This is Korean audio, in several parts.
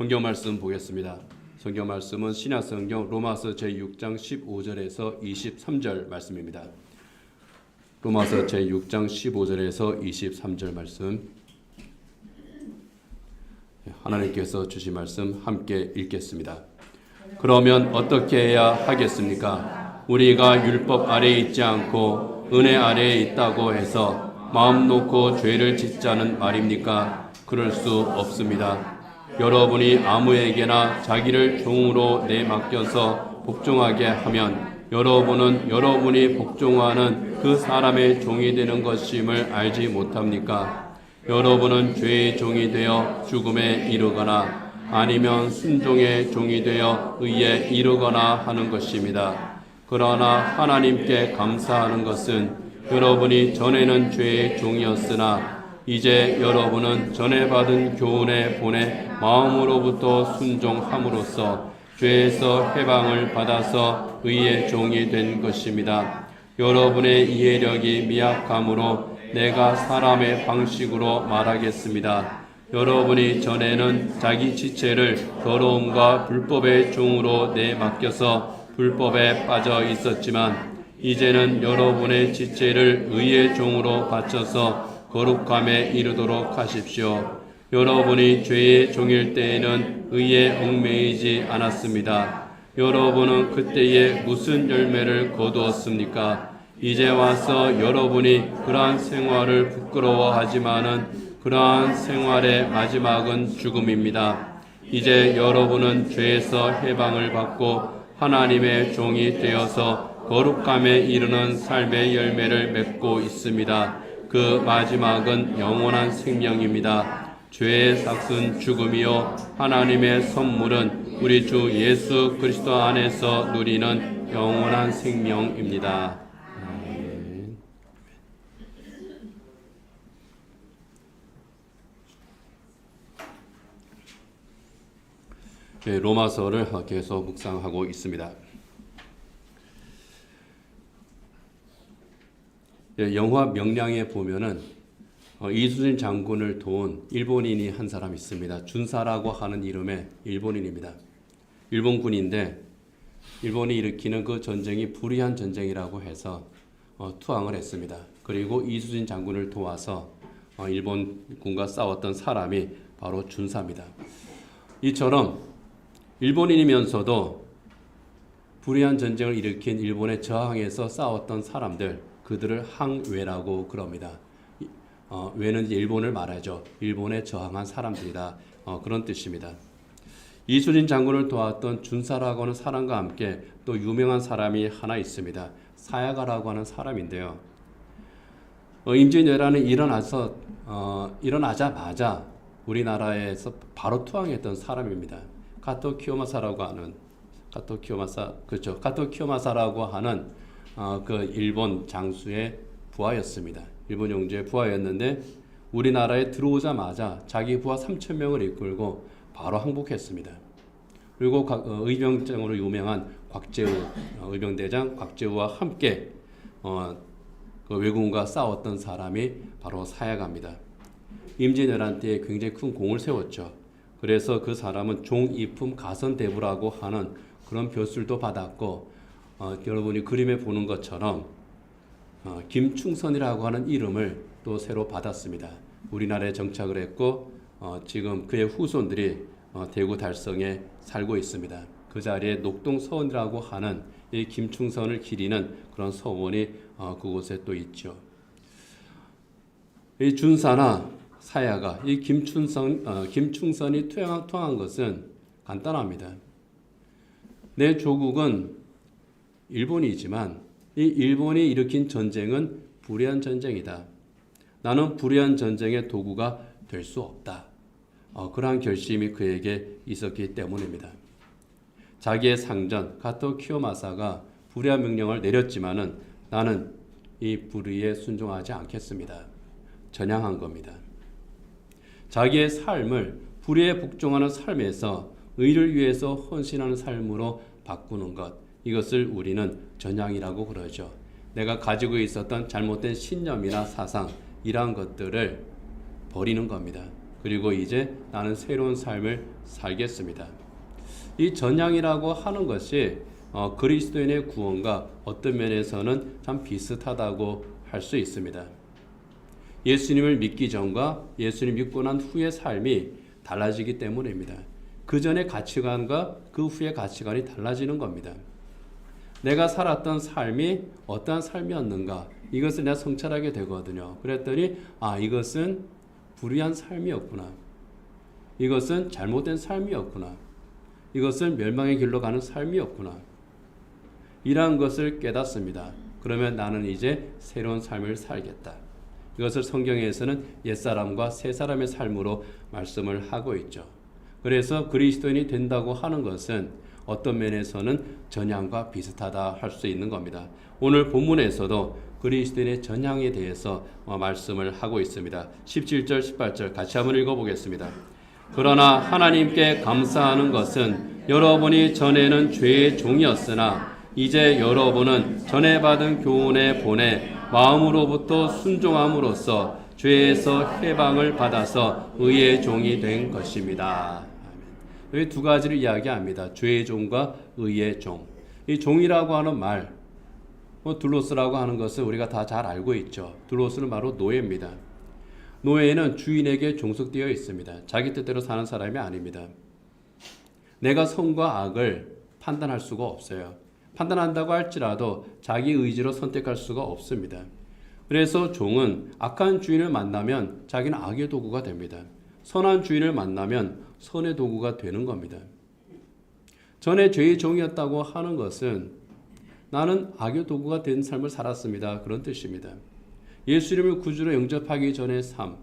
성경 말씀 보겠습니다. 성경 말씀은 신약성경 로마서 제6장 15절에서 23절 말씀입니다. 로마서 제6장 15절에서 23절 말씀, 하나님께서 주신 말씀 함께 읽겠습니다. 그러면 어떻게 해야 하겠습니까? 우리가 율법 아래에 있지 않고 은혜 아래에 있다고 해서 마음 놓고 죄를 짓자는 말입니까? 그럴 수 없습니다. 여러분이 아무에게나 자기를 종으로 내맡겨서 복종하게 하면 여러분은 여러분이 복종하는 그 사람의 종이 되는 것임을 알지 못합니까? 여러분은 죄의 종이 되어 죽음에 이르거나 아니면 순종의 종이 되어 의에 이르거나 하는 것입니다. 그러나 하나님께 감사하는 것은 여러분이 전에는 죄의 종이었으나 이제 여러분은 전에 받은 교훈의 본의 마음으로부터 순종함으로써 죄에서 해방을 받아서 의의 종이 된 것입니다. 여러분의 이해력이 미약함으로 내가 사람의 방식으로 말하겠습니다. 여러분이 전에는 자기 지체를 더러움과 불법의 종으로 내맡겨서 불법에 빠져 있었지만 이제는 여러분의 지체를 의의 종으로 바쳐서 거룩함에 이르도록 하십시오. 여러분이 죄의 종일 때에는 의에 얽매이지 않았습니다. 여러분은 그때에 무슨 열매를 거두었습니까? 이제 와서 여러분이 그러한 생활을 부끄러워하지만은 그러한 생활의 마지막은 죽음입니다. 이제 여러분은 죄에서 해방을 받고 하나님의 종이 되어서 거룩함에 이르는 삶의 열매를 맺고 있습니다. 그 마지막은 영원한 생명입니다. 죄의 삭은 죽음이요 하나님의 선물은 우리 주 예수 그리스도 안에서 누리는 영원한 생명입니다. 로마서를 계속 묵상하고 있습니다. 영화 명량에 보면은 이순신 장군을 도운 일본인이 한 사람 있습니다. 준사라고 하는 이름의 일본인입니다. 일본군인데 일본이 일으키는 그 전쟁이 불의한 전쟁이라고 해서 투항을 했습니다. 그리고 이순신 장군을 도와서 일본군과 싸웠던 사람이 바로 준사입니다. 이처럼 일본인이면서도 불의한 전쟁을 일으킨 일본에 저항해서 싸웠던 사람들, 그들을 항외라고 그럽니다. 외는 일본을 말하죠. 일본에 저항한 사람들이다. 그런 뜻입니다. 이순신 장군을 도왔던 준사라고 하는 사람과 함께 또 유명한 사람이 하나 있습니다. 사야가라고 하는 사람인데요. 임진왜란이 일어나자마자 우리나라에서 바로 투항했던 사람입니다. 가토 키요마사라고 하는 그 일본 장수의 부하였습니다. 일본 영주의 부하였는데 우리나라에 들어오자마자 자기 부하 3,000명을 이끌고 바로 항복했습니다. 그리고 의병장으로 유명한 곽재우 의병대장 곽재우와 함께 그 왜군과 싸웠던 사람이 바로 사야가입니다. 임진왜란 때 굉장히 큰 공을 세웠죠. 그래서 그 사람은 종이품 가선대부라고 하는 그런 벼슬도 받았고 여러분이 그림에 보는 것처럼 김충선이라고 하는 이름을 또 새로 받았습니다. 우리나라에 정착을 했고 지금 그의 후손들이 대구 달성에 살고 있습니다. 그 자리에 녹동서원이라고 하는 이 김충선을 기리는 그런 서원이 그곳에 또 있죠. 이 준사나 사야가 이 김충선이 투항한 것은 간단합니다. 내 조국은 일본이지만 이 일본이 일으킨 전쟁은 불의한 전쟁이다. 나는 불의한 전쟁의 도구가 될 수 없다. 그러한 결심이 그에게 있었기 때문입니다. 자기의 상전 가토 키요마사가 불의한 명령을 내렸지만은 나는 이 불의에 순종하지 않겠습니다. 전향한 겁니다. 자기의 삶을 불의에 복종하는 삶에서 의를 위해서 헌신하는 삶으로 바꾸는 것, 이것을 우리는 전향이라고 그러죠. 내가 가지고 있었던 잘못된 신념이나 사상, 이러한 것들을 버리는 겁니다. 그리고 이제 나는 새로운 삶을 살겠습니다. 이 전향이라고 하는 것이 그리스도인의 구원과 어떤 면에서는 참 비슷하다고 할 수 있습니다. 예수님을 믿기 전과 예수님 믿고 난 후의 삶이 달라지기 때문입니다. 그 전의 가치관과 그 후의 가치관이 달라지는 겁니다. 내가 살았던 삶이 어떠한 삶이었는가, 이것을 내가 성찰하게 되거든요. 그랬더니 이것은 불의한 삶이었구나. 이것은 잘못된 삶이었구나. 이것은 멸망의 길로 가는 삶이었구나. 이러한 것을 깨닫습니다. 그러면 나는 이제 새로운 삶을 살겠다. 이것을 성경에서는 옛사람과 새사람의 삶으로 말씀을 하고 있죠. 그래서 그리스도인이 된다고 하는 것은 어떤 면에서는 전향과 비슷하다 할 수 있는 겁니다. 오늘 본문에서도 그리스도인의 전향에 대해서 말씀을 하고 있습니다. 17절, 18절 같이 한번 읽어보겠습니다. 그러나 하나님께 감사하는 것은 여러분이 전에는 죄의 종이었으나 이제 여러분은 전에 받은 교훈의 본에 마음으로부터 순종함으로써 죄에서 해방을 받아서 의의 종이 된 것입니다. 여기 두 가지를 이야기합니다. 죄의 종과 의의 종. 이 종이라고 하는 말, 둘로스라고 하는 것을 우리가 다 잘 알고 있죠. 둘로스는 바로 노예입니다. 노예는 주인에게 종속되어 있습니다. 자기 뜻대로 사는 사람이 아닙니다. 내가 선과 악을 판단할 수가 없어요. 판단한다고 할지라도 자기 의지로 선택할 수가 없습니다. 그래서 종은 악한 주인을 만나면 자기는 악의 도구가 됩니다. 선한 주인을 만나면 선의 도구가 되는 겁니다. 전에 죄의 종이었다고 하는 것은 나는 악의 도구가 된 삶을 살았습니다. 그런 뜻입니다. 예수님을 구주로 영접하기 전의 삶,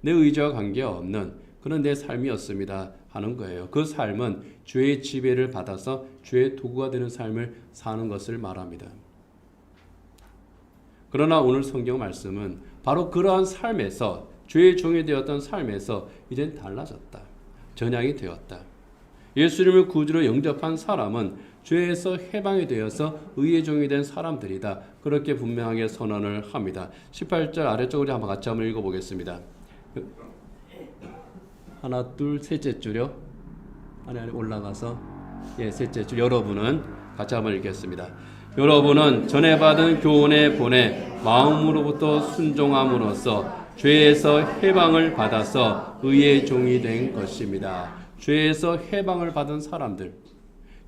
내 의지와 관계없는 그런 내 삶이었습니다 하는 거예요. 그 삶은 죄의 지배를 받아서 죄의 도구가 되는 삶을 사는 것을 말합니다. 그러나 오늘 성경 말씀은 바로 그러한 삶에서, 죄의 종이 되었던 삶에서 이젠 달라졌다. 전향이 되었다. 예수님을 구주로 영접한 사람은 죄에서 해방이 되어서 의의 종이 된 사람들이다. 그렇게 분명하게 선언을 합니다. 18절 아래쪽으로 한번 같이 한번 읽어보겠습니다. 하나, 둘, 셋째 줄요. 아니 올라가서 셋째 줄. 여러분은 같이 한번 읽겠습니다. 여러분은 전에 받은 교훈의 본에 마음으로부터 순종함으로써 죄에서 해방을 받아서 의의 종이 된 것입니다. 죄에서 해방을 받은 사람들,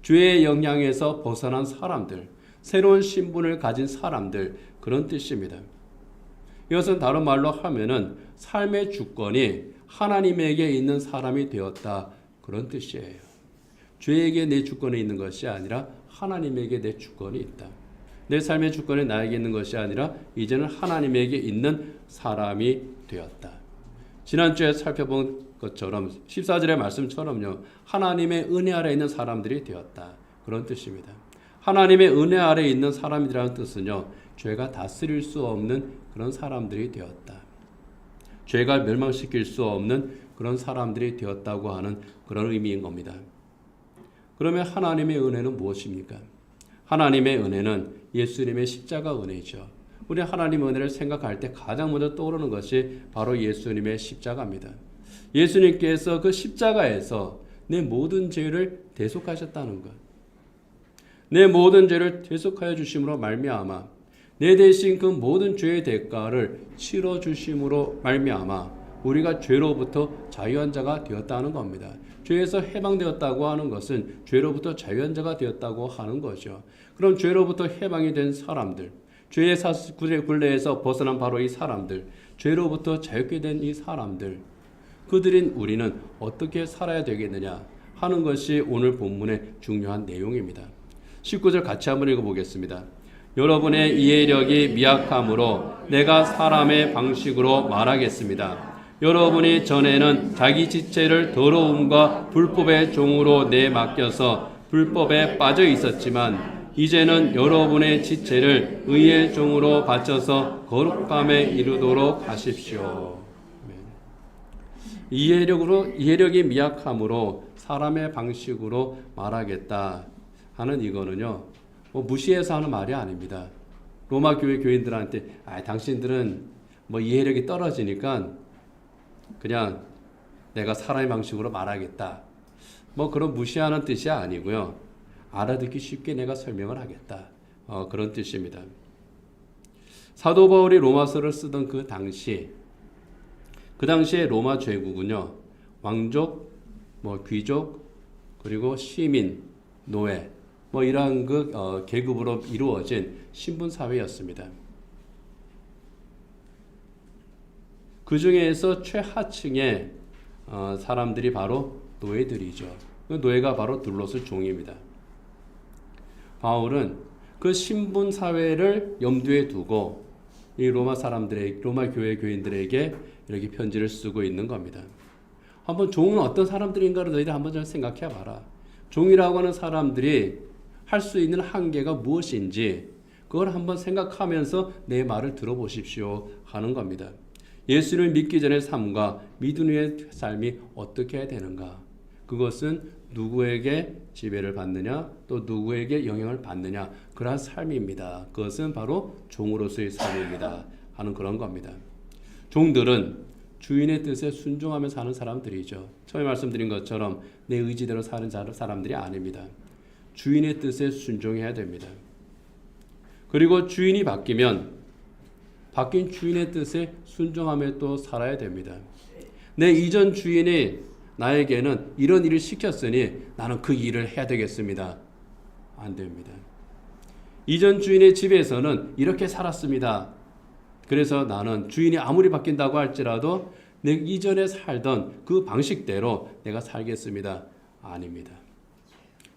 죄의 영향에서 벗어난 사람들, 새로운 신분을 가진 사람들, 그런 뜻입니다. 이것은 다른 말로 하면은 삶의 주권이 하나님에게 있는 사람이 되었다, 그런 뜻이에요. 죄에게 내 주권이 있는 것이 아니라 하나님에게 내 주권이 있다. 내 삶의 주권이 나에게 있는 것이 아니라 이제는 하나님에게 있는 사람이 되었다. 지난주에 살펴본 것처럼 14절의 말씀처럼요, 하나님의 은혜 아래 있는 사람들이 되었다, 그런 뜻입니다. 하나님의 은혜 아래 있는 사람이라는 뜻은요, 죄가 다스릴 수 없는 그런 사람들이 되었다. 죄가 멸망시킬 수 없는 그런 사람들이 되었다고 하는 그런 의미인 겁니다. 그러면 하나님의 은혜는 무엇입니까? 하나님의 은혜는 예수님의 십자가 은혜죠. 우리 하나님의 은혜를 생각할 때 가장 먼저 떠오르는 것이 바로 예수님의 십자가입니다. 예수님께서 그 십자가에서 내 모든 죄를 대속하셨다는 것, 내 모든 죄를 대속하여 주심으로 말미암아 내 대신 그 모든 죄의 대가를 치러 주심으로 말미암아 우리가 죄로부터 자유한 자가 되었다는 겁니다. 죄에서 해방되었다고 하는 것은 죄로부터 자유한 자가 되었다고 하는 거죠. 그럼 죄로부터 해방이 된 사람들, 죄의 굴레에서 벗어난 바로 이 사람들, 죄로부터 자유케 된 이 사람들, 그들인 우리는 어떻게 살아야 되겠느냐 하는 것이 오늘 본문의 중요한 내용입니다. 19절 같이 한번 읽어보겠습니다. 여러분의 이해력이 미약함으로 내가 사람의 방식으로 말하겠습니다. 여러분이 전에는 자기 지체를 더러움과 불법의 종으로 내맡겨서 불법에 빠져 있었지만 이제는 여러분의 지체를 의의 종으로 바쳐서 거룩함에 이르도록 하십시오. 이해력이 미약함으로 사람의 방식으로 말하겠다 하는 이거는요, 무시해서 하는 말이 아닙니다. 로마 교회 교인들한테 당신들은 이해력이 떨어지니까 그냥 내가 사람의 방식으로 말하겠다. 뭐 그런 무시하는 뜻이 아니고요. 알아듣기 쉽게 내가 설명을 하겠다. 그런 뜻입니다. 사도 바울이 로마서를 쓰던 그 당시에 로마 제국은요. 왕족, 귀족, 그리고 시민, 노예, 이러한 계급으로 이루어진 신분 사회였습니다. 그 중에서 최하층의 사람들이 바로 노예들이죠. 그 노예가 바로 둘러쓸 종입니다. 바울은 그 신분 사회를 염두에 두고 이 로마 교회 교인들에게 이렇게 편지를 쓰고 있는 겁니다. 한번 종은 어떤 사람들인가를 너희들 한번 잘 생각해 봐라. 종이라고 하는 사람들이 할 수 있는 한계가 무엇인지 그걸 한번 생각하면서 내 말을 들어보십시오 하는 겁니다. 예수를 믿기 전의 삶과 믿은 후의 삶이 어떻게 해야 되는가? 그것은 누구에게 지배를 받느냐 또 누구에게 영향을 받느냐 그러한 삶입니다. 그것은 바로 종으로서의 삶입니다 하는 그런 겁니다. 종들은 주인의 뜻에 순종하며 사는 사람들이죠. 처음에 말씀드린 것처럼 내 의지대로 사는 사람들이 아닙니다. 주인의 뜻에 순종해야 됩니다. 그리고 주인이 바뀐 주인의 뜻에 순종하며 또 살아야 됩니다. 내 이전 주인이 나에게는 이런 일을 시켰으니 나는 그 일을 해야 되겠습니다. 안 됩니다. 이전 주인의 집에서는 이렇게 살았습니다. 그래서 나는 주인이 아무리 바뀐다고 할지라도 내 이전에 살던 그 방식대로 내가 살겠습니다. 아닙니다.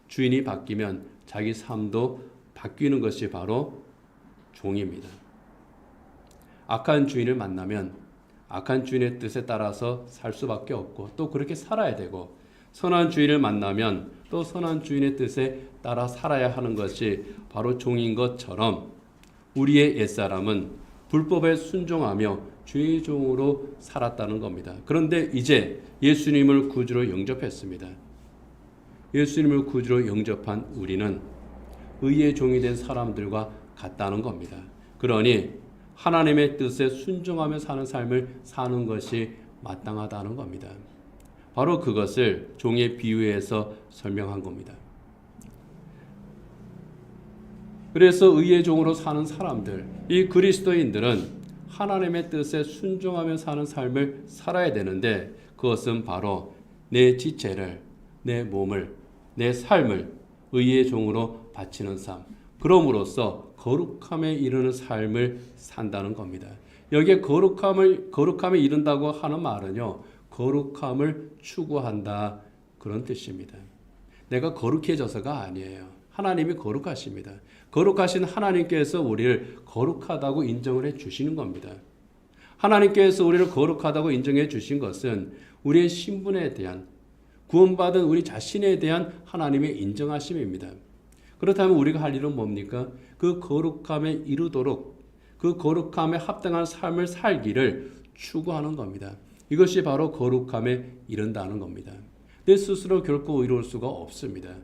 주인이 바뀌면 자기 삶도 바뀌는 것이 바로 종입니다. 악한 주인을 만나면 악한 주인의 뜻에 따라서 살 수밖에 없고 또 그렇게 살아야 되고 선한 주인을 만나면 또 선한 주인의 뜻에 따라 살아야 하는 것이 바로 종인 것처럼 우리의 옛사람은 불법에 순종하며 주의 종으로 살았다는 겁니다. 그런데 이제 예수님을 구주로 영접했습니다. 예수님을 구주로 영접한 우리는 의의 종이 된 사람들과 같다는 겁니다. 그러니 하나님의 뜻에 순종하며 사는 삶을 사는 것이 마땅하다는 겁니다. 바로 그것을 종의 비유에서 설명한 겁니다. 그래서 의의 종으로 사는 사람들, 이 그리스도인들은 하나님의 뜻에 순종하며 사는 삶을 살아야 되는데 그것은 바로 내 지체를, 내 몸을, 내 삶을 의의 종으로 바치는 삶, 그럼으로써 거룩함에 이르는 삶을 산다는 겁니다. 여기에 거룩함에 이른다고 하는 말은요, 거룩함을 추구한다 그런 뜻입니다. 내가 거룩해져서가 아니에요. 하나님이 거룩하십니다. 거룩하신 하나님께서 우리를 거룩하다고 인정을 해 주시는 겁니다. 하나님께서 우리를 거룩하다고 인정해 주신 것은 우리의 신분에 대한 구원받은 우리 자신에 대한 하나님의 인정하심입니다. 그렇다면 우리가 할 일은 뭡니까? 그 거룩함에 이르도록 그 거룩함에 합당한 삶을 살기를 추구하는 겁니다. 이것이 바로 거룩함에 이른다는 겁니다. 내 스스로 결코 의로울 수가 없습니다.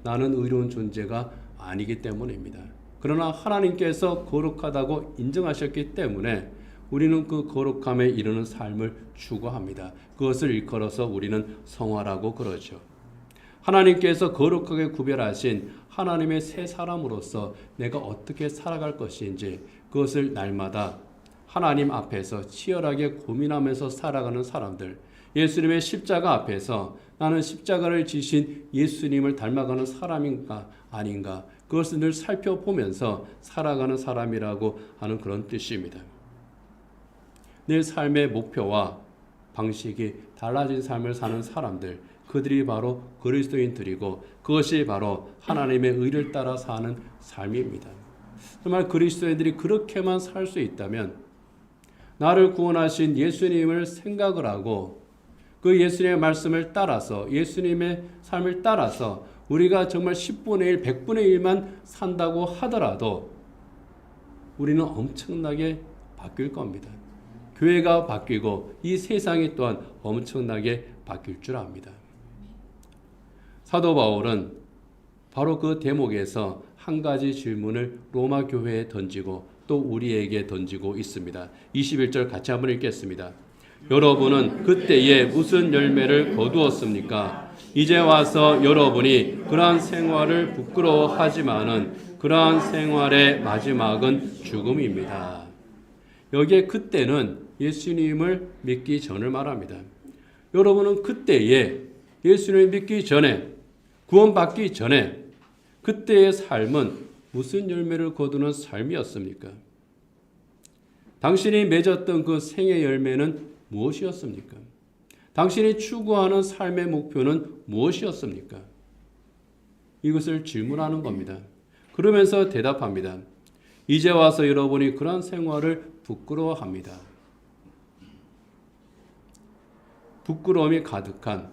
나는 의로운 존재가 아니기 때문입니다. 그러나 하나님께서 거룩하다고 인정하셨기 때문에 우리는 그 거룩함에 이르는 삶을 추구합니다. 그것을 일컬어서 우리는 성화라고 그러죠. 하나님께서 거룩하게 구별하신 하나님의 새 사람으로서 내가 어떻게 살아갈 것인지 그것을 날마다 하나님 앞에서 치열하게 고민하면서 살아가는 사람들, 예수님의 십자가 앞에서 나는 십자가를 지신 예수님을 닮아가는 사람인가 아닌가 그것을 늘 살펴보면서 살아가는 사람이라고 하는 그런 뜻입니다. 내 삶의 목표와 방식이 달라진 삶을 사는 사람들, 그들이 바로 그리스도인들이고 그것이 바로 하나님의 의를 따라 사는 삶입니다. 정말 그리스도인들이 그렇게만 살 수 있다면 나를 구원하신 예수님을 생각을 하고 그 예수님의 말씀을 따라서 예수님의 삶을 따라서 우리가 정말 10분의 1, 100분의 1만 산다고 하더라도 우리는 엄청나게 바뀔 겁니다. 교회가 바뀌고 이 세상이 또한 엄청나게 바뀔 줄 압니다. 사도 바울은 바로 그 대목에서 한 가지 질문을 로마 교회에 던지고 또 우리에게 던지고 있습니다. 21절 같이 한번 읽겠습니다. 여러분은 그때에 무슨 열매를 거두었습니까? 이제 와서 여러분이 그러한 생활을 부끄러워하지만은 그러한 생활의 마지막은 죽음입니다. 여기에 그때는 예수님을 믿기 전을 말합니다. 여러분은 그때에 예수님을 믿기 전에, 구원받기 전에 그때의 삶은 무슨 열매를 거두는 삶이었습니까? 당신이 맺었던 그 생의 열매는 무엇이었습니까? 당신이 추구하는 삶의 목표는 무엇이었습니까? 이것을 질문하는 겁니다. 그러면서 대답합니다. 이제 와서 여러분이 그러한 생활을 부끄러워합니다. 부끄러움이 가득한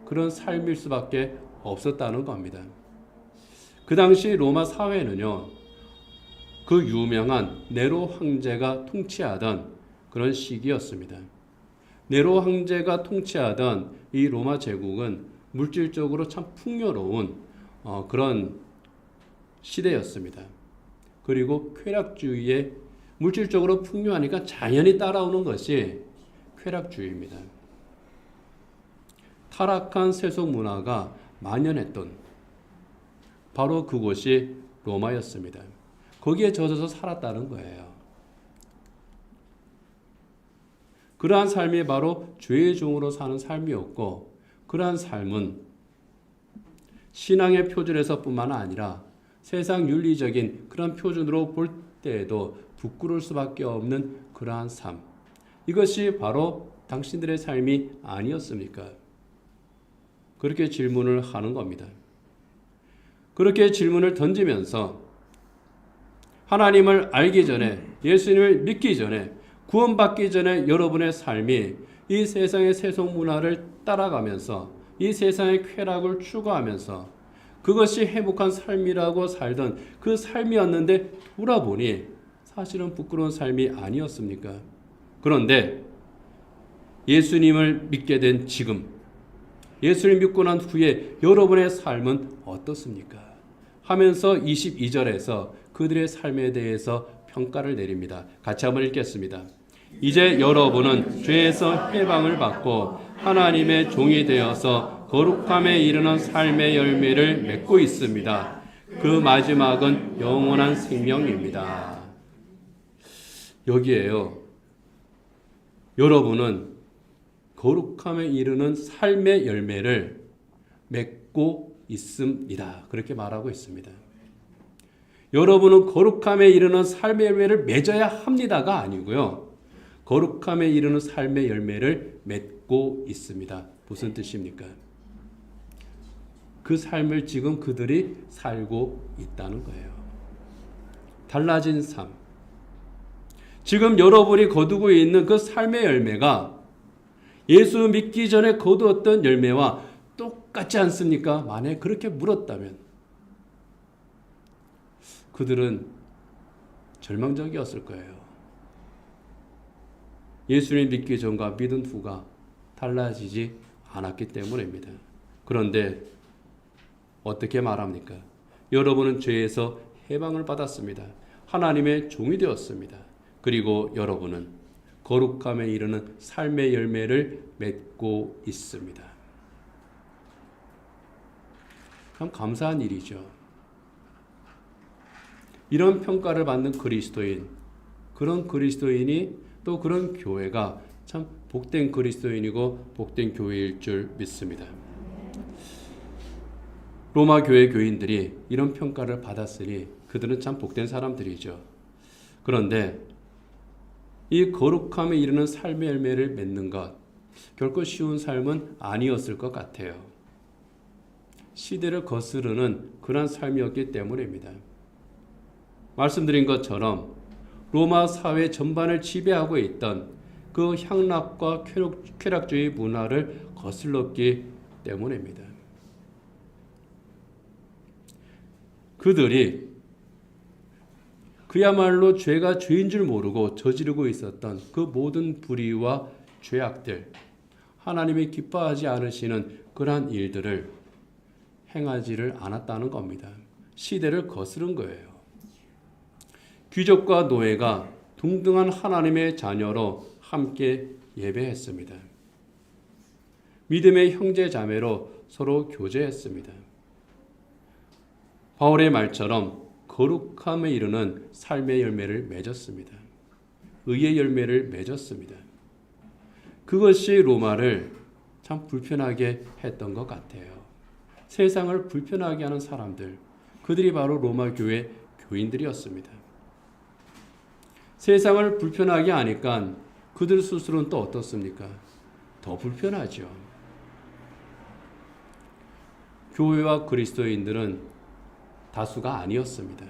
그런 삶일 수밖에 없었다는 겁니다. 그 당시 로마 사회는요, 그 유명한 네로 황제가 통치하던 그런 시기였습니다. 네로 황제가 통치하던 이 로마 제국은 물질적으로 참 풍요로운 그런 시대였습니다. 그리고 쾌락주의에 물질적으로 풍요하니까 자연히 따라오는 것이 쾌락주의입니다. 타락한 세속 문화가 만연했던 바로 그곳이 로마였습니다. 거기에 젖어서 살았다는 거예요. 그러한 삶이 바로 죄의 종으로 사는 삶이었고, 그러한 삶은 신앙의 표준에서뿐만 아니라 세상 윤리적인 그런 표준으로 볼 때에도 부끄러울 수밖에 없는 그러한 삶. 이것이 바로 당신들의 삶이 아니었습니까? 그렇게 질문을 하는 겁니다. 그렇게 질문을 던지면서 하나님을 알기 전에, 예수님을 믿기 전에, 구원받기 전에 여러분의 삶이 이 세상의 세속 문화를 따라가면서 이 세상의 쾌락을 추구하면서 그것이 행복한 삶이라고 살던 그 삶이었는데 돌아보니 사실은 부끄러운 삶이 아니었습니까? 그런데 예수님을 믿게 된 지금, 예수를 믿고 난 후에 여러분의 삶은 어떻습니까? 하면서 22절에서 그들의 삶에 대해서 평가를 내립니다. 같이 한번 읽겠습니다. 이제 여러분은 죄에서 해방을 받고 하나님의 종이 되어서 거룩함에 이르는 삶의 열매를 맺고 있습니다. 그 마지막은 영원한 생명입니다. 여기에요. 여러분은 거룩함에 이르는 삶의 열매를 맺고 있습니다. 그렇게 말하고 있습니다. 여러분은 거룩함에 이르는 삶의 열매를 맺어야 합니다가 아니고요. 거룩함에 이르는 삶의 열매를 맺고 있습니다. 무슨 뜻입니까? 그 삶을 지금 그들이 살고 있다는 거예요. 달라진 삶. 지금 여러분이 거두고 있는 그 삶의 열매가 예수 믿기 전에 거두었던 열매와 똑같지 않습니까? 만약에 그렇게 물었다면 그들은 절망적이었을 거예요. 예수님 믿기 전과 믿은 후가 달라지지 않았기 때문입니다. 그런데 어떻게 말합니까? 여러분은 죄에서 해방을 받았습니다. 하나님의 종이 되었습니다. 그리고 여러분은 거룩함에 이르는 삶의 열매를 맺고 있습니다. 참 감사한 일이죠. 이런 평가를 받는 그리스도인, 그런 그리스도인이 또 그런 교회가 참 복된 그리스도인이고 복된 교회일 줄 믿습니다. 로마 교회 교인들이 이런 평가를 받았으니 그들은 참 복된 사람들이죠. 그런데 이 거룩함에 이르는 삶의 열매를 맺는 것, 결코 쉬운 삶은 아니었을 것 같아요. 시대를 거스르는 그런 삶이었기 때문입니다. 말씀드린 것처럼 로마 사회 전반을 지배하고 있던 그 향락과 쾌락주의 문화를 거슬렀기 때문입니다. 그들이 그야말로 죄가 죄인 줄 모르고 저지르고 있었던 그 모든 불의와 죄악들, 하나님이 기뻐하지 않으시는 그러한 일들을 행하지를 않았다는 겁니다. 시대를 거스른 거예요. 귀족과 노예가 동등한 하나님의 자녀로 함께 예배했습니다. 믿음의 형제 자매로 서로 교제했습니다. 바울의 말처럼 거룩함에 이르는 삶의 열매를 맺었습니다. 의의 열매를 맺었습니다. 그것이 로마를 참 불편하게 했던 것 같아요. 세상을 불편하게 하는 사람들, 그들이 바로 로마 교회 교인들이었습니다. 세상을 불편하게 하니까 그들 스스로는 또 어떻습니까? 더 불편하죠. 교회와 그리스도인들은 다수가 아니었습니다.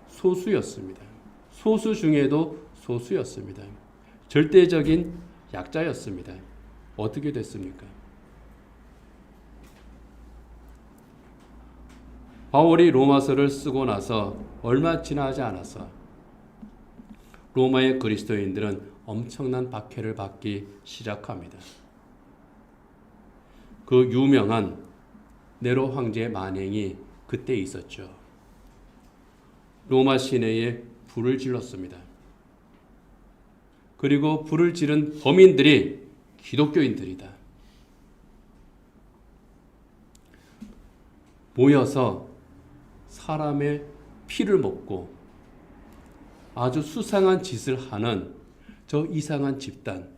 소수였습니다. 소수 중에도 소수였습니다. 절대적인 약자였습니다. 어떻게 됐습니까? 바울이 로마서를 쓰고 나서 얼마 지나지 않아서 로마의 그리스도인들은 엄청난 박해를 받기 시작합니다. 그 유명한 네로 황제의 만행이 그때 있었죠. 로마 시내에 불을 질렀습니다. 그리고 불을 지른 범인들이 기독교인들이다. 모여서 사람의 피를 먹고 아주 수상한 짓을 하는 저 이상한 집단,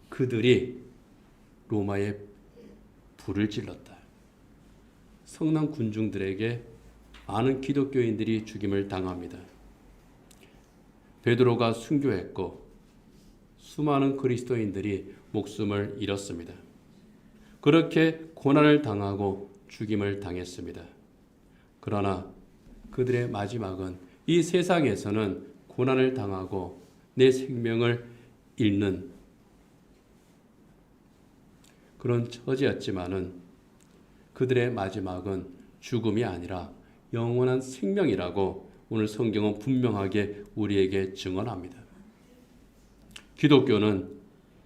그들이 로마에 불을 질렀다. 성난 군중들에게 많은 기독교인들이 죽임을 당합니다. 베드로가 순교했고 수많은 그리스도인들이 목숨을 잃었습니다. 그렇게 고난을 당하고 죽임을 당했습니다. 그러나 그들의 마지막은 이 세상에서는 고난을 당하고 내 생명을 잃는 그런 처지였지만은 그들의 마지막은 죽음이 아니라 영원한 생명이라고 오늘 성경은 분명하게 우리에게 증언합니다. 기독교는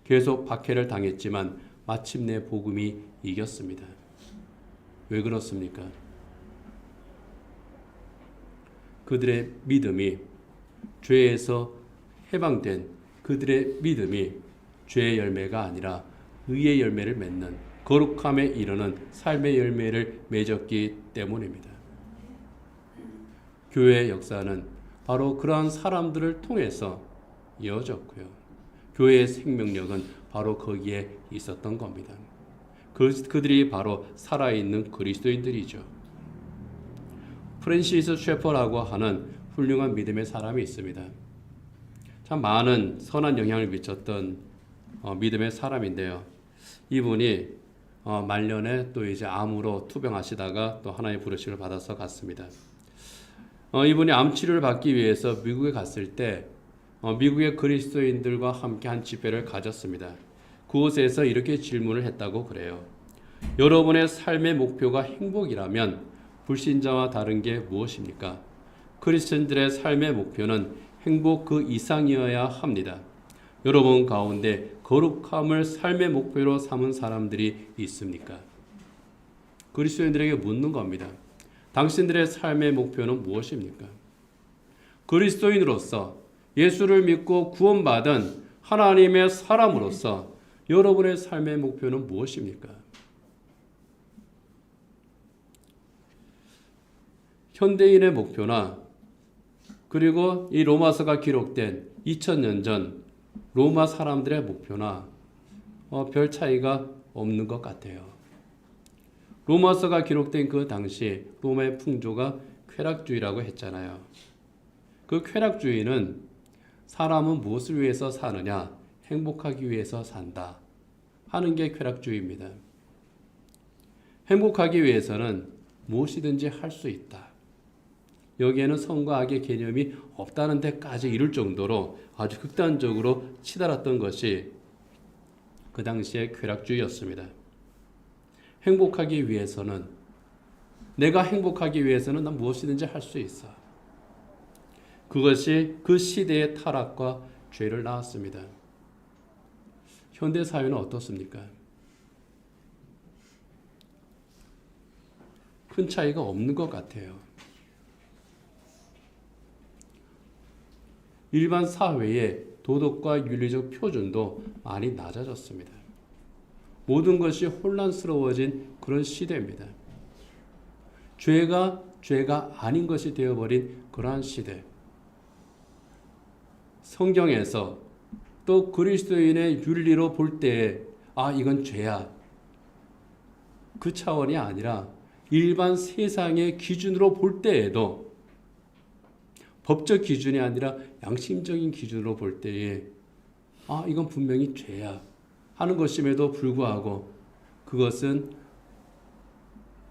계속 박해를 당했지만 마침내 복음이 이겼습니다. 왜 그렇습니까? 그들의 믿음이 죄에서 해방된 그들의 믿음이 죄의 열매가 아니라 의의 열매를 맺는 거룩함에 이르는 삶의 열매를 맺었기 때문입니다. 교회의 역사는 바로 그러한 사람들을 통해서 이어졌고요. 교회의 생명력은 바로 거기에 있었던 겁니다. 그들이 바로 살아있는 그리스도인들이죠. 프랜시스 셰퍼라고 하는 훌륭한 믿음의 사람이 있습니다. 참 많은 선한 영향을 미쳤던 믿음의 사람인데요. 이분이 말년에 또 이제 암으로 투병하시다가 또 하나님의 부르심을 받아서 갔습니다. 이분이 암 치료를 받기 위해서 미국에 갔을 때 미국의 그리스도인들과 함께 한 집회를 가졌습니다. 그곳에서 이렇게 질문을 했다고 그래요. 여러분의 삶의 목표가 행복이라면 불신자와 다른 게 무엇입니까? 크리스천들의 삶의 목표는 행복 그 이상이어야 합니다. 여러분 가운데 거룩함을 삶의 목표로 삼은 사람들이 있습니까? 그리스도인들에게 묻는 겁니다. 당신들의 삶의 목표는 무엇입니까? 그리스도인으로서 예수를 믿고 구원받은 하나님의 사람으로서 여러분의 삶의 목표는 무엇입니까? 현대인의 목표나 그리고 이 로마서가 기록된 2000년 전 로마 사람들의 목표나 별 차이가 없는 것 같아요. 로마서가 기록된 그 당시 로마의 풍조가 쾌락주의라고 했잖아요. 그 쾌락주의는 사람은 무엇을 위해서 사느냐? 행복하기 위해서 산다 하는 게 쾌락주의입니다. 행복하기 위해서는 무엇이든지 할 수 있다. 여기에는 선과 악의 개념이 없다는 데까지 이를 정도로 아주 극단적으로 치달았던 것이 그 당시의 쾌락주의였습니다. 행복하기 위해서는 내가 행복하기 위해서는 난 무엇이든지 할 수 있어. 그것이 그 시대의 타락과 죄를 낳았습니다. 현대 사회는 어떻습니까? 큰 차이가 없는 것 같아요. 일반 사회에 도덕과 윤리적 표준도 많이 낮아졌습니다. 모든 것이 혼란스러워진 그런 시대입니다. 죄가 아닌 것이 되어버린 그러한 시대. 성경에서 또 그리스도인의 윤리로 볼 때에 이건 죄야. 그 차원이 아니라 일반 세상의 기준으로 볼 때에도 법적 기준이 아니라 양심적인 기준으로 볼 때에 이건 분명히 죄야 하는 것임에도 불구하고 그것은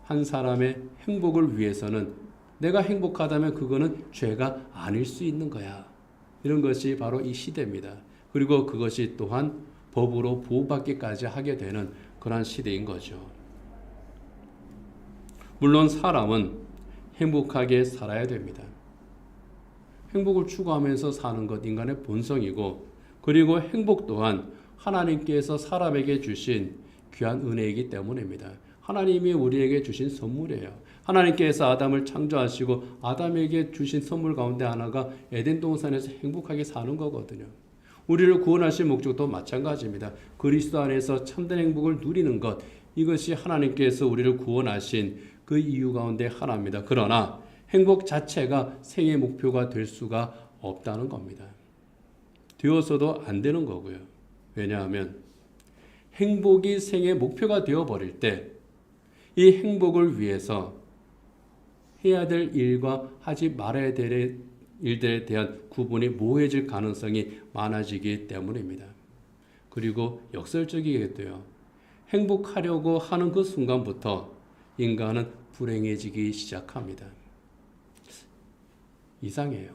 한 사람의 행복을 위해서는 내가 행복하다면 그거는 죄가 아닐 수 있는 거야. 이런 것이 바로 이 시대입니다. 그리고 그것이 또한 법으로 보호받기까지 하게 되는 그러한 시대인 거죠. 물론 사람은 행복하게 살아야 됩니다. 행복을 추구하면서 사는 것 인간의 본성이고, 그리고 행복 또한 하나님께서 사람에게 주신 귀한 은혜이기 때문입니다. 하나님이 우리에게 주신 선물이에요. 하나님께서 아담을 창조하시고 아담에게 주신 선물 가운데 하나가 에덴 동산에서 행복하게 사는 거거든요. 우리를 구원하신 목적도 마찬가지입니다. 그리스도 안에서 참된 행복을 누리는 것, 이것이 하나님께서 우리를 구원하신 그 이유 가운데 하나입니다. 그러나 행복 자체가 생의 목표가 될 수가 없다는 겁니다. 되어서도 안 되는 거고요. 왜냐하면 행복이 생의 목표가 되어버릴 때 이 행복을 위해서 해야 될 일과 하지 말아야 될 일들에 대한 구분이 모호해질 가능성이 많아지기 때문입니다. 그리고 역설적이게도요. 행복하려고 하는 그 순간부터 인간은 불행해지기 시작합니다. 이상해요.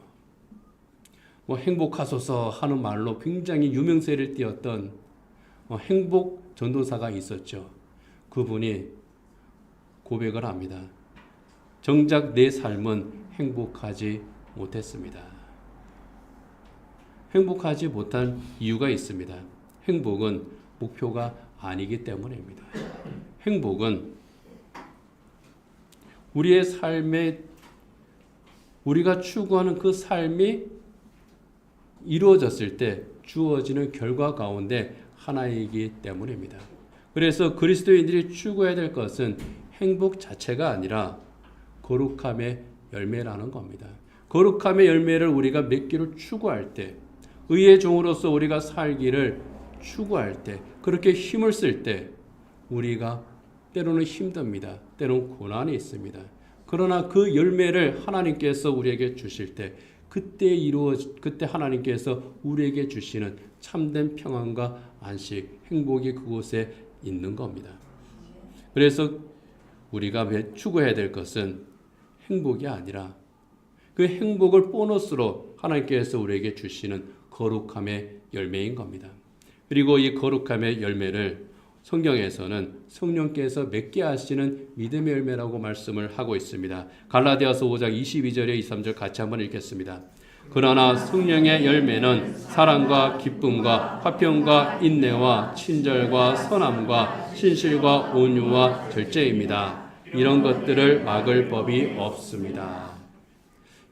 행복하소서 하는 말로 굉장히 유명세를 띄었던 행복 전도사가 있었죠. 그분이 고백을 합니다. 정작 내 삶은 행복하지 못했습니다. 행복하지 못한 이유가 있습니다. 행복은 목표가 아니기 때문입니다. 행복은 우리의 삶에 우리가 추구하는 그 삶이 이루어졌을 때 주어지는 결과 가운데 하나이기 때문입니다. 그래서 그리스도인들이 추구해야 될 것은 행복 자체가 아니라 거룩함의 열매라는 겁니다. 거룩함의 열매를 우리가 맺기를 추구할 때, 의의 종으로서 우리가 살기를 추구할 때, 그렇게 힘을 쓸 때 우리가 때로는 힘듭니다. 때로는 고난이 있습니다. 그러나 그 열매를 하나님께서 우리에게 주실 때 그때 하나님께서 우리에게 주시는 참된 평안과 안식, 행복이 그곳에 있는 겁니다. 그래서 우리가 추구해야 될 것은 행복이 아니라 그 행복을 보너스로 하나님께서 우리에게 주시는 거룩함의 열매인 겁니다. 그리고 이 거룩함의 열매를 성경에서는 성령께서 맺게 하시는 믿음의 열매라고 말씀을 하고 있습니다. 갈라디아서 5장 22절에 23절 같이 한번 읽겠습니다. 그러나 성령의 열매는 사랑과 기쁨과 화평과 인내와 친절과 선함과 신실과 온유와 절제입니다. 이런 것들을 막을 법이 없습니다.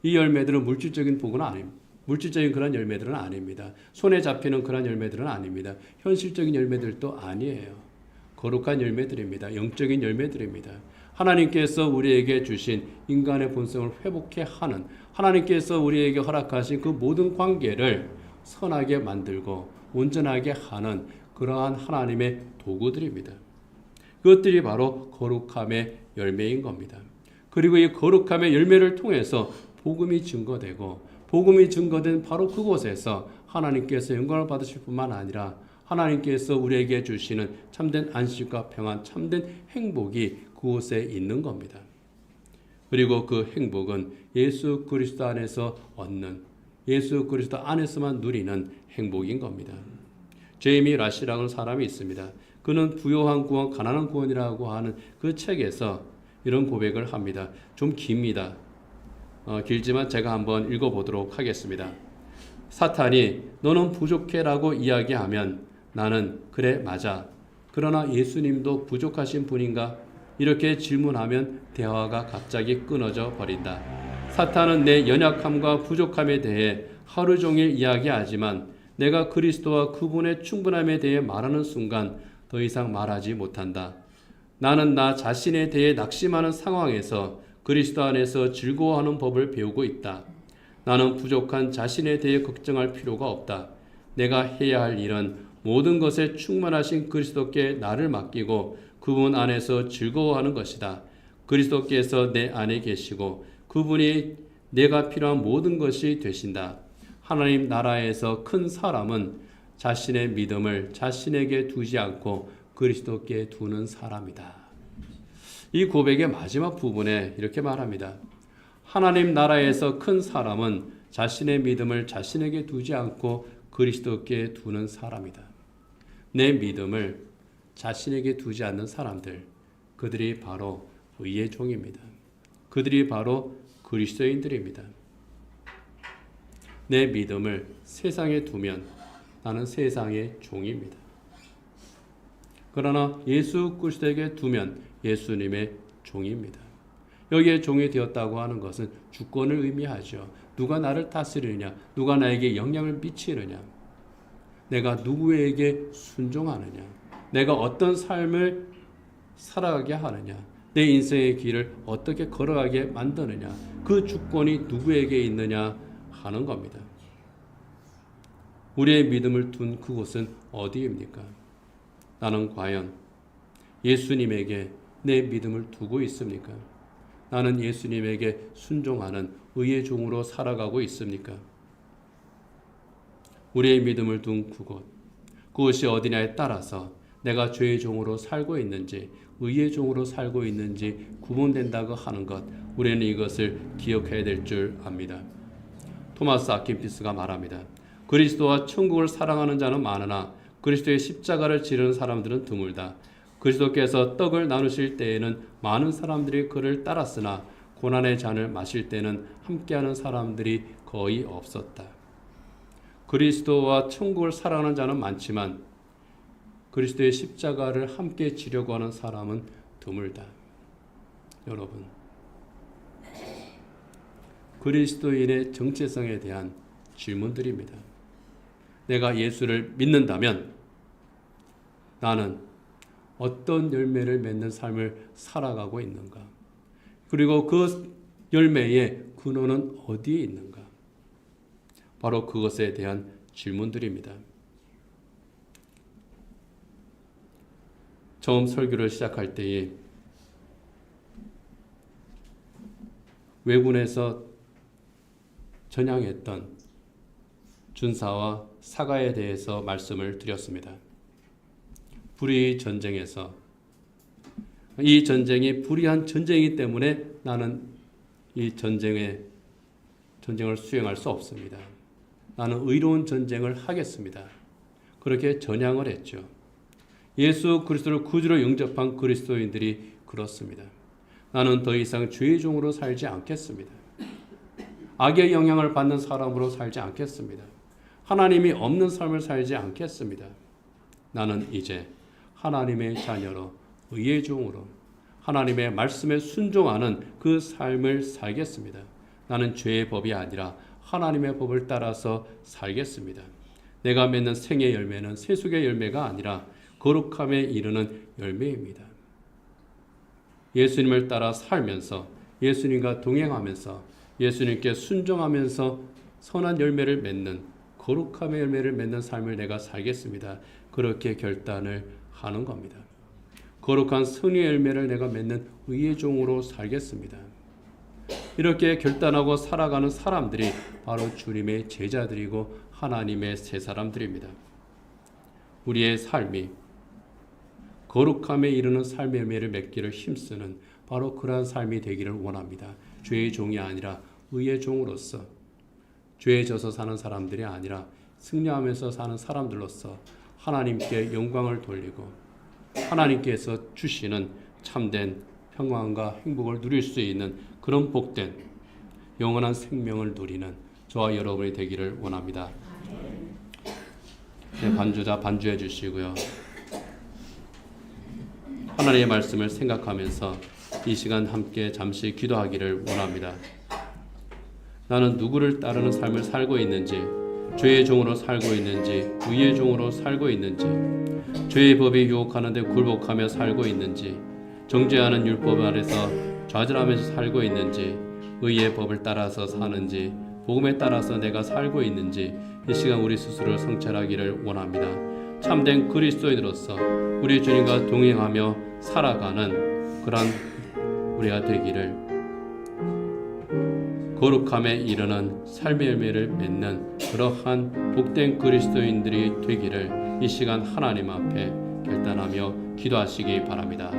이 열매들은 물질적인 복은 아닙니다. 물질적인 그런 열매들은 아닙니다. 손에 잡히는 그런 열매들은 아닙니다. 현실적인 열매들도 아니에요. 거룩한 열매들입니다. 영적인 열매들입니다. 하나님께서 우리에게 주신 인간의 본성을 회복해 하는, 하나님께서 우리에게 허락하신 그 모든 관계를 선하게 만들고 온전하게 하는 그러한 하나님의 도구들입니다. 그것들이 바로 거룩함의 열매인 겁니다. 그리고 이 거룩함의 열매를 통해서 복음이 증거되고, 복음이 증거된 바로 그곳에서 하나님께서 영광을 받으실 뿐만 아니라 하나님께서 우리에게 주시는 참된 안식과 평안, 참된 행복이 그곳에 있는 겁니다. 그리고 그 행복은 예수 그리스도 안에서 얻는, 예수 그리스도 안에서만 누리는 행복인 겁니다. 제이미 라시라는 사람이 있습니다. 그는 부요한 구원, 가난한 구원이라고 하는 그 책에서 이런 고백을 합니다. 좀 깁니다. 길지만 제가 한번 읽어보도록 하겠습니다. 사탄이 너는 부족해라고 이야기하면 나는 그래 맞아. 그러나 예수님도 부족하신 분인가? 이렇게 질문하면 대화가 갑자기 끊어져 버린다. 사탄은 내 연약함과 부족함에 대해 하루 종일 이야기하지만 내가 그리스도와 그분의 충분함에 대해 말하는 순간 더 이상 말하지 못한다. 나는 나 자신에 대해 낙심하는 상황에서 그리스도 안에서 즐거워하는 법을 배우고 있다. 나는 부족한 자신에 대해 걱정할 필요가 없다. 내가 해야 할 일은 모든 것에 충만하신 그리스도께 나를 맡기고 그분 안에서 즐거워하는 것이다. 그리스도께서 내 안에 계시고 그분이 내가 필요한 모든 것이 되신다. 하나님 나라에서 큰 사람은 자신의 믿음을 자신에게 두지 않고 그리스도께 두는 사람이다. 이 고백의 마지막 부분에 이렇게 말합니다. 하나님 나라에서 큰 사람은 자신의 믿음을 자신에게 두지 않고 그리스도께 두는 사람이다. 내 믿음을 자신에게 두지 않는 사람들, 그들이 바로 의의 종입니다. 그들이 바로 그리스도인들입니다. 내 믿음을 세상에 두면 나는 세상의 종입니다. 그러나 예수 그리스도에게 두면 예수님의 종입니다. 여기에 종이 되었다고 하는 것은 주권을 의미하죠. 누가 나를 다스리느냐, 누가 나에게 영향을 미치느냐, 내가 누구에게 순종하느냐, 내가 어떤 삶을 살아가게 하느냐, 내 인생의 길을 어떻게 걸어가게 만드느냐, 그 주권이 누구에게 있느냐 하는 겁니다. 우리의 믿음을 둔 그곳은 어디입니까? 나는 과연 예수님에게 내 믿음을 두고 있습니까? 나는 예수님에게 순종하는 의의 종으로 살아가고 있습니까? 우리의 믿음을 둔 그것이 어디냐에 따라서 내가 죄의 종으로 살고 있는지 의의 종으로 살고 있는지 구분된다고 하는 것, 우리는 이것을 기억해야 될 줄 압니다. 토마스 아킨피스가 말합니다. 그리스도와 천국을 사랑하는 자는 많으나 그리스도의 십자가를 지르는 사람들은 드물다. 그리스도께서 떡을 나누실 때에는 많은 사람들이 그를 따랐으나 고난의 잔을 마실 때는 함께하는 사람들이 거의 없었다. 그리스도와 천국을 사랑하는 자는 많지만 그리스도의 십자가를 함께 지려고 하는 사람은 드물다. 여러분, 그리스도인의 정체성에 대한 질문들입니다. 내가 예수를 믿는다면 나는 어떤 열매를 맺는 삶을 살아가고 있는가? 그리고 그 열매의 근원은 어디에 있는가? 바로 그것에 대한 질문들입니다. 처음 설교를 시작할 때에 왜군에서 전향했던 준사와 사가에 대해서 말씀을 드렸습니다. 불의 전쟁에서 이 전쟁이 불의한 전쟁이기 때문에 나는 이 전쟁을 수행할 수 없습니다. 나는 의로운 전쟁을 하겠습니다. 그렇게 전향을 했죠. 예수 그리스도를 구주로 영접한 그리스도인들이 그렇습니다. 나는 더 이상 죄의 종으로 살지 않겠습니다. 악의 영향을 받는 사람으로 살지 않겠습니다. 하나님이 없는 삶을 살지 않겠습니다. 나는 이제 하나님의 자녀로 의의 종으로 하나님의 말씀에 순종하는 그 삶을 살겠습니다. 나는 죄의 법이 아니라 하나님의 법을 따라서 살겠습니다. 내가 맺는 생의 열매는 세속의 열매가 아니라 거룩함에 이르는 열매입니다. 예수님을 따라 살면서 예수님과 동행하면서 예수님께 순종하면서 선한 열매를 맺는 거룩함의 열매를 맺는 삶을 내가 살겠습니다. 그렇게 결단을 하는 겁니다. 거룩한 선의 열매를 내가 맺는 의의 종으로 살겠습니다. 이렇게 결단하고 살아가는 사람들이 바로 주님의 제자들이고 하나님의 새 사람들입니다. 우리의 삶이 거룩함에 이르는 삶의 열매를 맺기를 힘쓰는 바로 그러한 삶이 되기를 원합니다. 죄의 종이 아니라 의의 종으로서, 죄에 져서 사는 사람들이 아니라 승리하면서 사는 사람들로서 하나님께 영광을 돌리고 하나님께서 주시는 참된 평강과 행복을 누릴 수 있는 그런 복된 영원한 생명을 누리는 저와 여러분이 되기를 원합니다. 네, 반주자 반주해 주시고요. 하나님의 말씀을 생각하면서 이 시간 함께 잠시 기도하기를 원합니다. 나는 누구를 따르는 삶을 살고 있는지, 죄의 종으로 살고 있는지 의의 종으로 살고 있는지, 죄의 법이 유혹하는데 굴복하며 살고 있는지, 정죄하는 율법 아래서 좌절하면서 살고 있는지, 의의 법을 따라서 사는지, 복음에 따라서 내가 살고 있는지 이 시간 우리 스스로를 성찰하기를 원합니다. 참된 그리스도인으로서 우리 주님과 동행하며 살아가는 그런 우리가 되기를, 거룩함에 이르는 삶의 열매를 맺는 그러한 복된 그리스도인들이 되기를 이 시간 하나님 앞에 결단하며 기도하시기 바랍니다.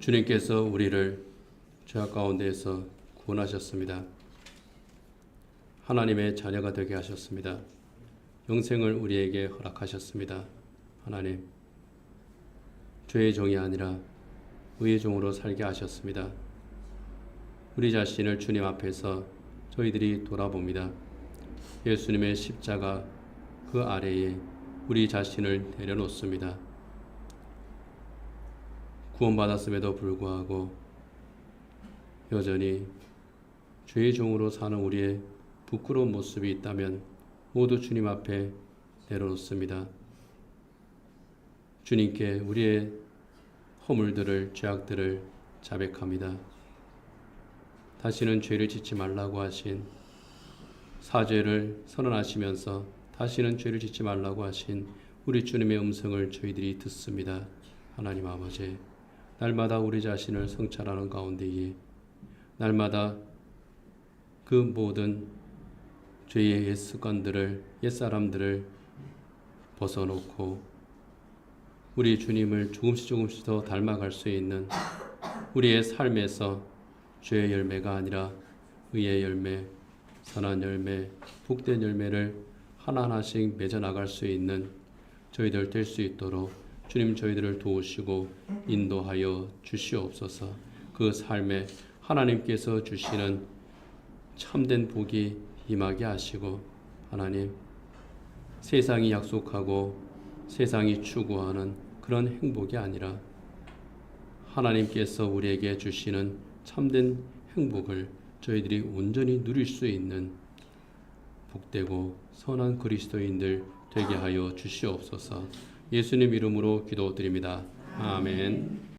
주님께서 우리를 죄악 가운데에서 구원하셨습니다. 하나님의 자녀가 되게 하셨습니다. 영생을 우리에게 허락하셨습니다. 하나님, 죄의 종이 아니라 의의 종으로 살게 하셨습니다. 우리 자신을 주님 앞에서 저희들이 돌아봅니다. 예수님의 십자가 그 아래에 우리 자신을 내려놓습니다. 구원받았음에도 불구하고 여전히 죄의 종으로 사는 우리의 부끄러운 모습이 있다면 모두 주님 앞에 내려놓습니다. 주님께 우리의 허물들을, 죄악들을 자백합니다. 다시는 죄를 짓지 말라고 하신, 사죄를 선언하시면서 다시는 죄를 짓지 말라고 하신 우리 주님의 음성을 저희들이 듣습니다. 하나님 아버지, 날마다 우리 자신을 성찰하는 가운데에 날마다 그 모든 죄의 옛 습관들을, 옛 사람들을 벗어놓고 우리 주님을 조금씩 더 닮아갈 수 있는 우리의 삶에서 죄의 열매가 아니라 의의 열매, 선한 열매, 복된 열매를 하나하나씩 맺어나갈 수 있는 저희들 될 수 있도록 주님 저희들을 도우시고 인도하여 주시옵소서. 그 삶에 하나님께서 주시는 참된 복이 임하게 하시고, 하나님, 세상이 약속하고 세상이 추구하는 그런 행복이 아니라 하나님께서 우리에게 주시는 참된 행복을 저희들이 온전히 누릴 수 있는 복되고 선한 그리스도인들 되게 하여 주시옵소서. 예수님 이름으로 기도드립니다. 아멘.